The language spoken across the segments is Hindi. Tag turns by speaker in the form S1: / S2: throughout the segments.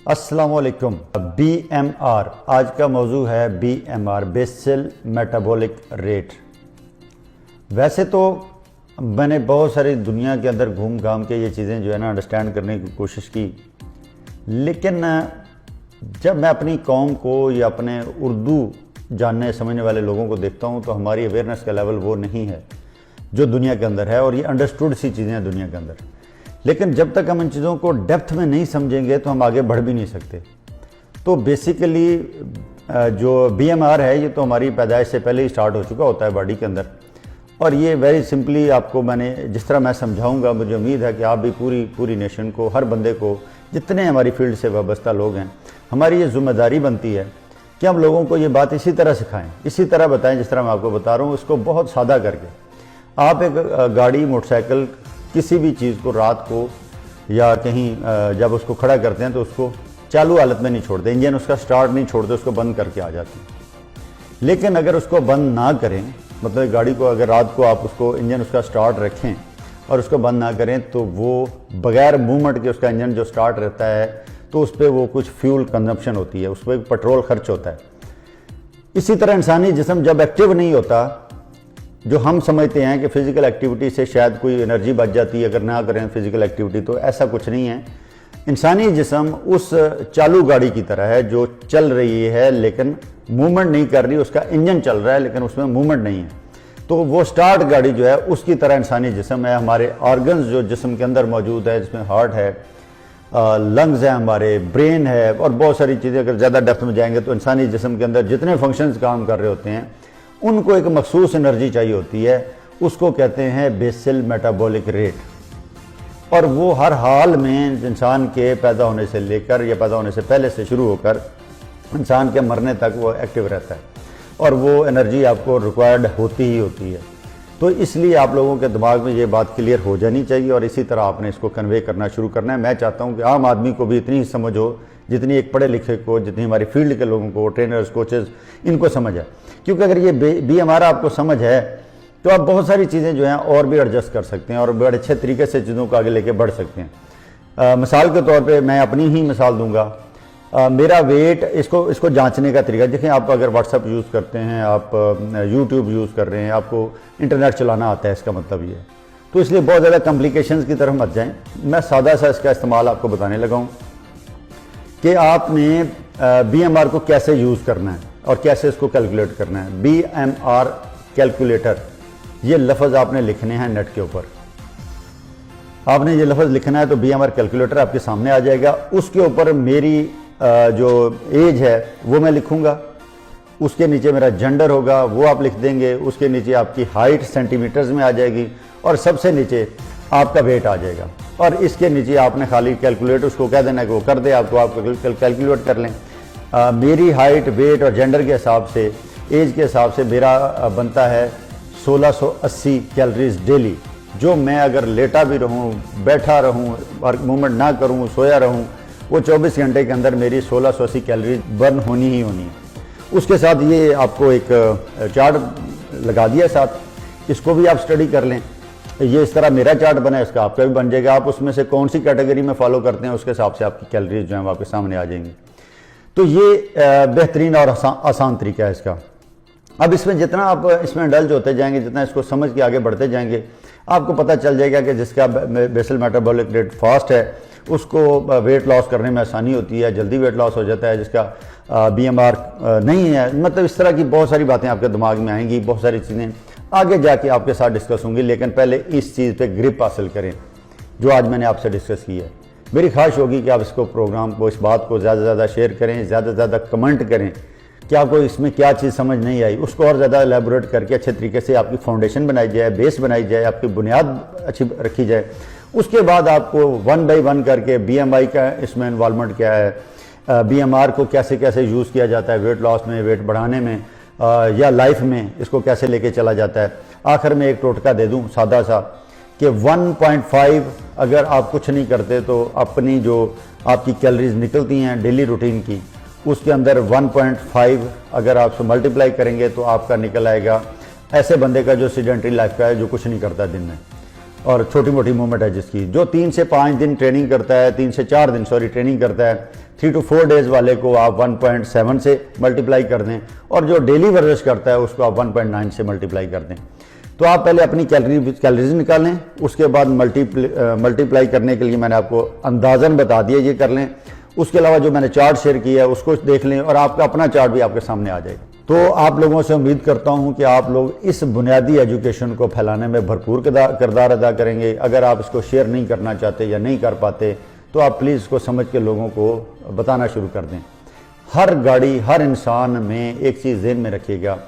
S1: अस्सलामुअलैकुम। BMR आज का मौजू है BMR बेसल मेटाबॉलिक रेट। वैसे तो मैंने बहुत सारी दुनिया के अंदर घूम घाम के ये चीज़ें जो है ना अंडरस्टैंड करने की कोशिश की, लेकिन जब मैं अपनी कौम को या अपने उर्दू जानने समझने वाले लोगों को देखता हूँ तो हमारी अवेयरनेस का लेवल वो नहीं है जो दुनिया के अंदर है, और ये अंडरस्टूड सी चीज़ें हैं दुनिया के अंदर। लेकिन जब तक हम इन चीज़ों को डेप्थ में नहीं समझेंगे तो हम आगे बढ़ भी नहीं सकते। तो बेसिकली जो BMR है ये तो हमारी पैदाइश से पहले ही स्टार्ट हो चुका होता है बॉडी के अंदर, और ये वेरी सिंपली आपको मैंने जिस तरह मैं समझाऊंगा, मुझे उम्मीद है कि आप भी पूरी नेशन को, हर बंदे को, जितने हमारी फील्ड से वाबस्ता लोग हैं, हमारी ये जिम्मेदारी बनती है कि हम लोगों को ये बात इसी तरह सिखाएं, इसी तरह बताएं जिस तरह मैं आपको बता रहा हूँ, इसको बहुत सादा करके। आप एक गाड़ी, मोटरसाइकिल, किसी भी चीज़ को रात को या कहीं जब उसको खड़ा करते हैं तो उसको चालू हालत में नहीं छोड़ते, इंजन उसका स्टार्ट नहीं छोड़ते, उसको बंद करके आ जाते हैं। लेकिन अगर उसको बंद ना करें, मतलब गाड़ी को अगर रात को आप उसको इंजन उसका स्टार्ट रखें और उसको बंद ना करें तो वो बगैर मूवमेंट के उसका इंजन जो स्टार्ट रहता है तो उस पर वो कुछ फ्यूल कंजम्पशन होती है, उस पर पेट्रोल खर्च होता है। इसी तरह इंसानी जिस्म जब एक्टिव नहीं होता, जो हम समझते हैं कि फिज़िकल एक्टिविटी से शायद कोई एनर्जी बच जाती है अगर ना करें फिज़िकल एक्टिविटी, तो ऐसा कुछ नहीं है। इंसानी जिस्म उस चालू गाड़ी की तरह है जो चल रही है लेकिन मूवमेंट नहीं कर रही, उसका इंजन चल रहा है लेकिन उसमें मूवमेंट नहीं है। तो वो स्टार्ट गाड़ी जो है उसकी तरह इंसानी जिस्म है। हमारे ऑर्गन्स जो जिस्म के अंदर मौजूद है, जिसमें हार्ट है, लंग्स है, हमारे ब्रेन है, और बहुत सारी चीज़ें अगर ज़्यादा डेप्थ में जाएंगे तो इंसानी जिस्म के अंदर जितने फंक्शंस काम कर रहे होते हैं उनको एक मखसूस एनर्जी चाहिए होती है, उसको कहते हैं बेसल मेटाबॉलिक रेट। और वो हर हाल में इंसान के पैदा होने से लेकर या पैदा होने से पहले से शुरू होकर इंसान के मरने तक वो एक्टिव रहता है, और वो एनर्जी आपको रिक्वायर्ड होती ही होती है। तो इसलिए आप लोगों के दिमाग में ये बात क्लियर हो जानी चाहिए और इसी तरह आपने इसको कन्वे करना शुरू करना है। मैं चाहता हूँ कि आम आदमी को भी इतनी ही समझ हो जितनी एक पढ़े लिखे को, जितनी हमारी फील्ड के लोगों को, ट्रेनर्स, कोचेस, इनको समझ है। क्योंकि अगर ये BMR आपको समझ है तो आप बहुत सारी चीज़ें जो हैं और भी एडजस्ट कर सकते हैं और बड़े अच्छे तरीके से चीज़ों को आगे लेके बढ़ सकते हैं। मिसाल के तौर पे मैं अपनी ही मिसाल दूंगा। मेरा वेट, इसको जांचने का तरीका देखें। आप अगर WhatsApp यूज़ करते हैं, आप YouTube यूज़ कर रहे हैं, आपको इंटरनेट चलाना आता है, इसका मतलब ये है। तो इसलिए बहुत ज़्यादा कॉम्प्लिकेशंस की तरफ मत जाएँ। मैं सादा सा इसका इस्तेमाल आपको बताने लगा हूँ कि आपने BMR को कैसे यूज़ करना है और कैसे इसको कैलकुलेट करना है। BMR कैलकुलेटर, ये लफ्ज़ आपने लिखने हैं नेट के ऊपर। आपने ये लफ्ज़ लिखना है तो BMR कैलकुलेटर आपके सामने आ जाएगा। उसके ऊपर मेरी जो एज है वो मैं लिखूंगा, उसके नीचे मेरा जेंडर होगा वो आप लिख देंगे, उसके नीचे आपकी हाइट सेंटीमीटर्स में आ जाएगी और सबसे नीचे आपका वेट आ जाएगा। और इसके नीचे आपने खाली कैलकुलेट उसको कह देना कि वो कर दे आपको, आप कैलकुलेट कर लें। मेरी हाइट, वेट और जेंडर के हिसाब से, एज के हिसाब से मेरा बनता है 1680 कैलोरीज डेली, जो मैं अगर लेटा भी रहूं, बैठा रहूं, वर्क मूवमेंट ना करूं, सोया रहूं, वो 24 घंटे के अंदर मेरी 1680 कैलोरीज बर्न होनी ही होनी है। उसके साथ ये आपको एक चार्ट लगा दिया साथ, इसको भी आप स्टडी कर लें। ये इस तरह मेरा चार्ट बना है, इसका आपका भी बन जाएगा। आप उसमें से कौन सी कैटेगरी में फॉलो करते हैं उसके हिसाब से आपकी कैलोरीज जो है वो आपके सामने आ जाएंगी। तो ये बेहतरीन और आसान तरीका है इसका। अब इसमें जितना आप इसमें इंडल्ज होते जाएंगे, जितना इसको समझ के आगे बढ़ते जाएंगे, आपको पता चल जाएगा कि जिसका बेसल मेटाबॉलिक रेट फास्ट है उसको वेट लॉस करने में आसानी होती है, जल्दी वेट लॉस हो जाता है। जिसका BMR नहीं है, मतलब इस तरह की बहुत सारी बातें आपके दिमाग में आएंगी, बहुत सारी चीज़ें आगे जाके आपके साथ डिस्कस होंगी। लेकिन पहले इस चीज़ पे ग्रिप हासिल करें जो आज मैंने आपसे डिस्कस की है। मेरी ख्वाहिश होगी कि आप इसको, प्रोग्राम को, इस बात को ज़्यादा से ज़्यादा शेयर करें, ज़्यादा से ज़्यादा कमेंट करें कि आपको इसमें क्या चीज़ समझ नहीं आई, उसको और ज़्यादा एलेबोरेट करके अच्छे तरीके से आपकी फाउंडेशन बनाई जाए, बेस बनाई जाए, आपकी बुनियाद अच्छी रखी जाए। उसके बाद आपको 1 बाय 1 करके BMI का इसमें इन्वॉल्वमेंट क्या है, BMR को कैसे कैसे यूज़ किया जाता है वेट लॉस में, वेट बढ़ाने में, या लाइफ में इसको कैसे लेके चला जाता है। आखिर में एक टोटका दे दूं सादा सा कि 1.5 अगर आप कुछ नहीं करते तो अपनी जो आपकी कैलोरीज निकलती हैं डेली रूटीन की, उसके अंदर 1.5 अगर आप मल्टीप्लाई करेंगे तो आपका निकल आएगा ऐसे बंदे का जो सीडेंटरी लाइफ का है, जो कुछ नहीं करता दिन में और छोटी मोटी मूवमेंट है जिसकी, जो 3 से 5 दिन ट्रेनिंग करता है, 3 से 4 दिन ट्रेनिंग करता है, 3 to 4 डेज़ वाले को आप 1.7 से मल्टीप्लाई कर दें और जो डेली वर्जिश करता है उसको आप 1.9 से मल्टीप्लाई कर दें। तो आप पहले अपनी कैलोरीज निकालें, उसके बाद मल्टीप्लाई करने के लिए मैंने आपको अंदाज़न बता दिया, ये कर लें। उसके अलावा जो मैंने चार्ट शेयर किया है उसको देख लें और आपका अपना चार्ट भी आपके सामने आ जाएगा। तो आप लोगों से उम्मीद करता हूं कि आप लोग इस बुनियादी एजुकेशन को फैलाने में भरपूर किरदार अदा करेंगे। अगर आप इसको शेयर नहीं करना चाहते या नहीं कर पाते तो आप प्लीज़ इसको समझ के लोगों को बताना शुरू कर दें। हर गाड़ी, हर इंसान में एक चीज़ ज़हन में रखिएगा,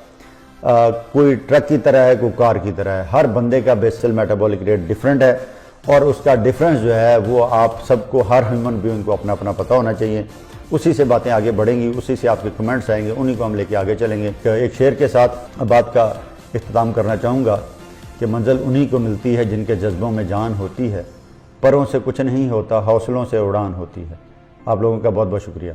S1: कोई ट्रक की तरह है, कोई कार की तरह है। हर बंदे का बेसल मेटाबॉलिक रेट डिफरेंट है और उसका डिफरेंस जो है वो आप सबको, हर ह्यूमन बीइंग को अपना अपना पता होना चाहिए। उसी से बातें आगे बढ़ेंगी, उसी से आपके कमेंट्स आएंगे, उन्हीं को हम लेके आगे चलेंगे। एक शेर के साथ बात का इख्तिताम करना चाहूँगा कि मंजिल उन्हीं को मिलती है जिनके जज्बों में जान होती है, परों से कुछ नहीं होता, हौसलों से उड़ान होती है। आप लोगों का बहुत बहुत शुक्रिया।